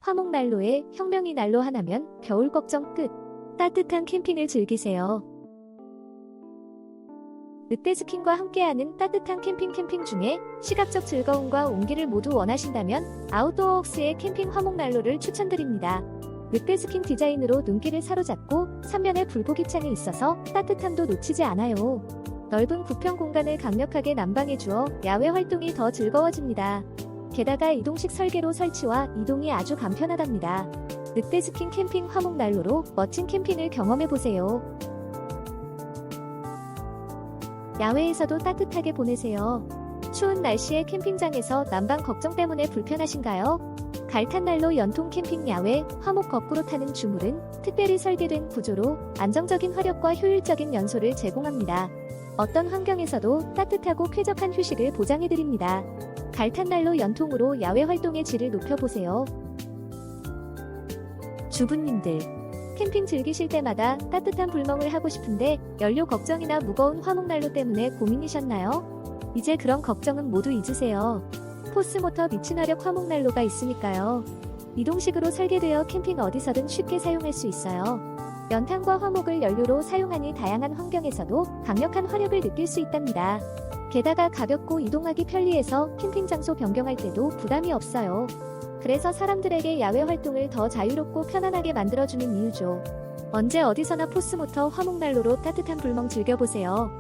화목난로에 혁명이 난로 하나면 겨울 걱정 끝. 따뜻한 캠핑을 즐기세요. 늑대스킨과 함께하는 따뜻한 캠핑 중에 시각적 즐거움과 온기를 모두 원하신다면 아웃도어웍스의 캠핑 화목난로를 추천드립니다. 늑대스킨 디자인으로 눈길을 사로잡고 3면에 불고기창이 있어서 따뜻함도 놓치지 않아요. 넓은 구평 공간을 강력하게 난방해 주어 야외 활동이 더 즐거워집니다. 게다가 이동식 설계로 설치와 이동이 아주 간편하답니다. 늑대스킨 캠핑 화목난로로 멋진 캠핑을 경험해보세요. 야외에서도 따뜻하게 보내세요. 추운 날씨에 캠핑장에서 난방 걱정 때문에 불편하신가요? 갈탄난로 연통 캠핑 야외 화목 거꾸로 타는 주물은 특별히 설계된 구조로 안정적인 화력과 효율적인 연소를 제공합니다. 어떤 환경에서도 따뜻하고 쾌적한 휴식을 보장해드립니다. 갈탄난로 연통으로 야외 활동의 질을 높여보세요. 주부님들, 캠핑 즐기실 때마다 따뜻한 불멍을 하고 싶은데 연료 걱정이나 무거운 화목난로 때문에 고민이셨나요? 이제 그런 걱정은 모두 잊으세요. 포스모터 미친화력 화목난로가 있으니까요. 이동식으로 설계되어 캠핑 어디서든 쉽게 사용할 수 있어요. 연탄과 화목을 연료로 사용하니 다양한 환경에서도 강력한 화력을 느낄 수 있답니다. 게다가 가볍고 이동하기 편리해서 캠핑 장소 변경할 때도 부담이 없어요. 그래서 사람들에게 야외 활동을 더 자유롭고 편안하게 만들어주는 이유죠. 언제 어디서나 포스모터 화목난로로 따뜻한 불멍 즐겨보세요.